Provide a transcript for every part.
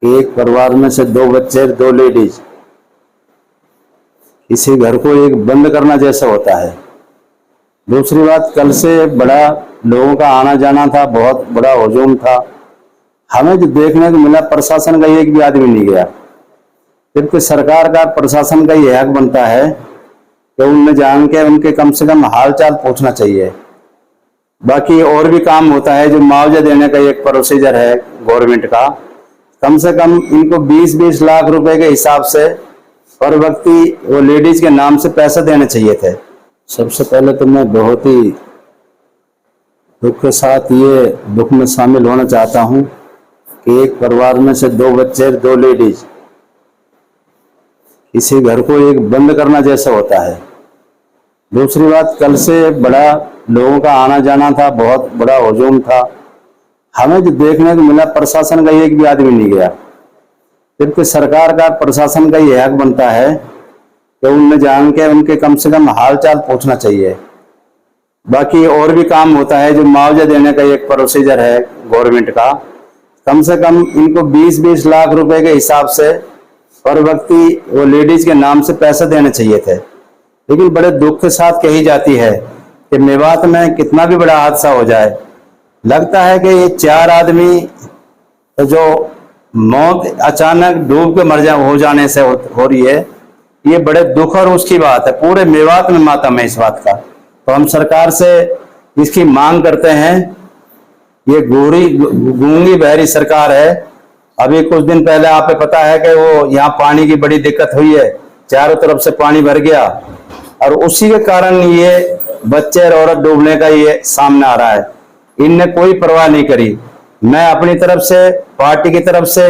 कि एक परिवार में से 2 बच्चे 2 लेडीज, किसी घर को एक बंद करना जैसा होता है। दूसरी बात, कल से बड़ा लोगों का आना जाना था, बहुत बड़ा हुजूम था। हमें जो देखने को मिला, प्रशासन का एक भी आदमी नहीं गया, जबकि सरकार का प्रशासन का यह हक बनता है कि उनमें जान के उनके कम से कम हाल चाल पूछना चाहिए। बाकी और भी काम होता है, जो मुआवजा देने का एक प्रोसीजर है गवर्नमेंट का, कम से कम इनको 20-20 लाख रुपए के हिसाब से हर व्यक्ति वो लेडीज के नाम से पैसे देने चाहिए थे। सबसे पहले तो मैं बहुत ही दुख के साथ ये दुख में शामिल होना चाहता हूँ कि एक परिवार में से 2 बच्चे 2 लेडीज, किसी घर को एक बंद करना जैसा होता है। दूसरी बात, कल से बड़ा लोगों का आना जाना था, बहुत बड़ा हुजूम था। हमें जो देखने को मिला, प्रशासन का एक भी आदमी नहीं गया, जबकि सरकार का प्रशासन का यह हक बनता है कि उनमें जान के उनके कम से कम हाल चाल पूछना चाहिए। बाकी और भी काम होता है, जो मुआवजा देने का एक प्रोसीजर है गवर्नमेंट का, कम से कम इनको 20-20 लाख रुपए के हिसाब से हर व्यक्ति वो लेडीज के नाम से पैसे देने चाहिए थे। लेकिन बड़े दुख के साथ कही जाती है कि मेवात में कितना भी बड़ा हादसा हो जाए, लगता है कि ये 4 आदमी जो मौत अचानक डूब के हो जाने से हो रही है, ये बड़े दुख और उसकी बात है। पूरे मेवात में मातम है इस बात का। तो हम सरकार से इसकी मांग करते हैं। ये गूंगी बहरी सरकार है। अभी कुछ दिन पहले आपको पता है कि वो यहाँ पानी की बड़ी दिक्कत हुई है, चारों तरफ से पानी भर गया, और उसी के कारण ये बच्चे और औरत डूबने का ये सामने आ रहा है। इनने कोई परवाह नहीं करी। मैं अपनी तरफ से, पार्टी की तरफ से,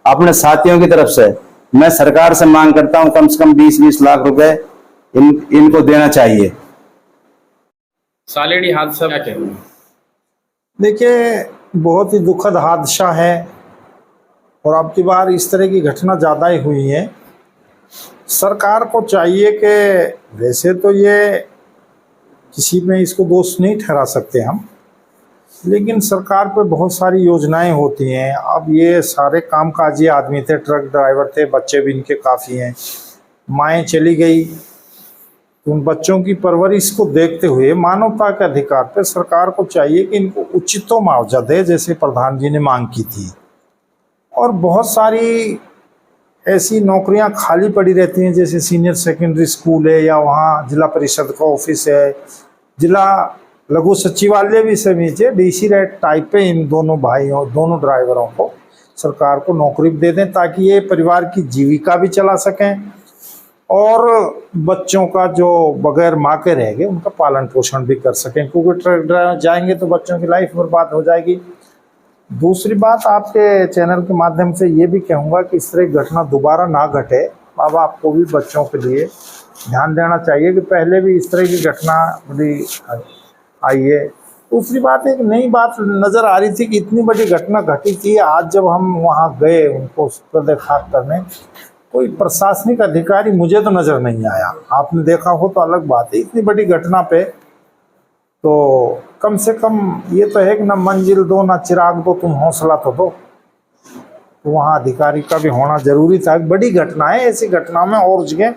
अपने साथियों की तरफ से मैं सरकार से मांग करता हूं, कम से कम 20-20 लाख रुपए इनको देना चाहिए। सालेड़ी हादसा क्या कहेंगे? देखिए, बहुत ही दुखद हादसा है और अब की बार इस तरह की घटना ज़्यादा ही हुई है। सरकार को चाहिए कि वैसे तो ये किसी में इसको दोष नहीं ठहरा सकते हम, लेकिन सरकार पे बहुत सारी योजनाएं होती हैं। अब ये सारे कामकाजी आदमी थे, ट्रक ड्राइवर थे, बच्चे भी इनके काफ़ी हैं, माएँ चली गई, तो उन बच्चों की परवरिश को देखते हुए मानवता के अधिकार पर सरकार को चाहिए कि इनको उचित मुआवजा दे, जैसे प्रधान जी ने मांग की थी। और बहुत सारी ऐसी नौकरियां खाली पड़ी रहती हैं, जैसे सीनियर सेकेंडरी स्कूल है, या वहाँ जिला परिषद का ऑफिस है, जिला लघु सचिवालय भी समझिए, डीसी रेट टाइप पे इन दोनों भाइयों, दोनों ड्राइवरों को सरकार को नौकरी दे दें, ताकि ये परिवार की जीविका भी चला सकें और बच्चों का जो बगैर माँ के रह गए उनका पालन पोषण भी कर सकें, क्योंकि ट्रक ड्राइवर जाएंगे तो बच्चों की लाइफ बर्बाद हो जाएगी। दूसरी बात, आपके चैनल के माध्यम से ये भी कहूँगा कि इस तरह की घटना दोबारा ना घटे। माँ बाप को भी बच्चों के लिए ध्यान देना चाहिए कि पहले भी इस तरह की घटना बड़ी आई है। दूसरी बात, एक नई बात नज़र आ रही थी कि इतनी बड़ी घटना घटी थी, आज जब हम वहाँ गए उनको देखा करने, कोई प्रशासनिक अधिकारी मुझे तो नज़र नहीं आया। आपने देखा हो तो अलग बात है। इतनी बड़ी घटना पे तो कम से कम ये तो है कि ना मंजिल दो ना चिराग दो, तुम हौसला तो दो। तो वहाँ अधिकारी का भी होना जरूरी था। बड़ी घटना है, ऐसी घटना में और जगह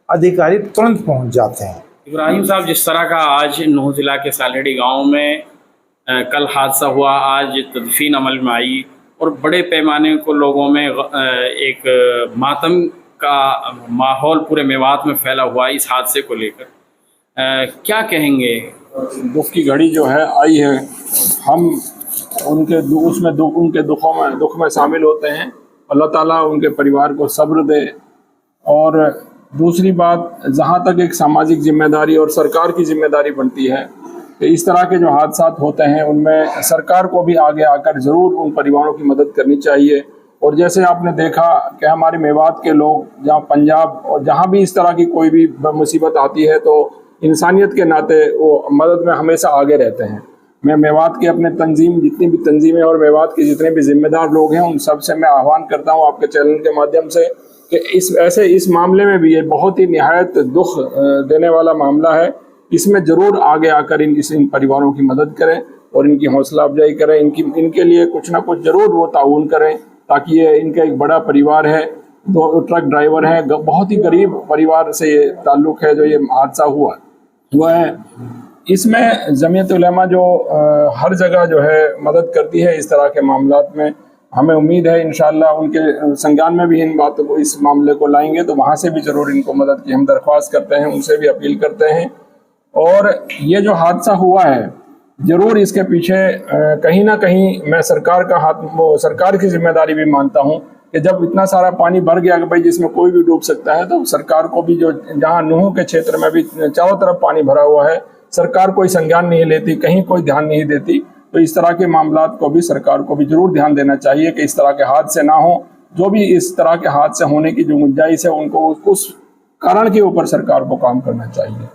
अधिकारी तुरंत पहुँच जाते हैं। इब्राहिम साहब, जिस तरह का आज नूह जिला के सालेड़ी गांव में कल हादसा हुआ, आज तदफीन अमल में आई और बड़े पैमाने को लोगों में एक मातम का माहौल पूरे मेवात में फैला हुआ है इस हादसे को लेकर, क्या कहेंगे? दुख की घड़ी जो है आई है, हम उनके दुख में शामिल होते हैं। अल्लाह ताला उनके परिवार को सब्र दे। और दूसरी बात, जहाँ तक एक सामाजिक जिम्मेदारी और सरकार की जिम्मेदारी बनती है कि इस तरह के जो हादसा होते हैं उनमें सरकार को भी आगे आकर ज़रूर उन परिवारों की मदद करनी चाहिए। और जैसे आपने देखा कि हमारे मेवात के लोग जहाँ पंजाब और जहाँ भी इस तरह की कोई भी मुसीबत आती है तो इंसानियत के नाते वो मदद में हमेशा आगे रहते हैं। मैं मेवात के अपने जितनी भी तंजीमें और मेवात के जितने भी जिम्मेदार लोग हैं उन सब से मैं आह्वान करता हूँ आपके चैनल के माध्यम से कि इस मामले में भी ये बहुत ही निहायत दुख देने वाला मामला है। इसमें ज़रूर आगे आकर इन परिवारों की मदद करें और इनकी हौसला अफजाई करें, इनके लिए कुछ ना कुछ ज़रूर वो ताउन करें ताकि ये इनका एक बड़ा परिवार है, 2 ट्रक ड्राइवर हैं, बहुत ही गरीब परिवार से ये ताल्लुक़ है जो ये हादसा हुआ है। इसमें जमीयत उलमा जो हर जगह जो है मदद करती है इस तरह के मामलात में, हमें उम्मीद है इंशाअल्लाह उनके संज्ञान में भी इन बातों को, इस मामले को लाएंगे तो वहाँ से भी ज़रूर इनको मदद की हम दरख्वास्त करते हैं, उनसे भी अपील करते हैं। और ये जो हादसा हुआ है ज़रूर इसके पीछे कहीं ना कहीं मैं सरकार का सरकार की जिम्मेदारी भी मानता हूँ कि जब इतना सारा पानी भर गया कि भाई जिसमें कोई भी डूब सकता है, तो सरकार को भी, जो जहाँ नूह के क्षेत्र में भी चारों तरफ पानी भरा हुआ है, सरकार कोई संज्ञान नहीं लेती, कहीं कोई ध्यान नहीं देती। तो इस तरह के मामलात को भी सरकार को भी जरूर ध्यान देना चाहिए कि इस तरह के हादसे ना हो। जो भी इस तरह के हादसे होने की जो गुंजाइश है उनको उस कारण के ऊपर सरकार को काम करना चाहिए।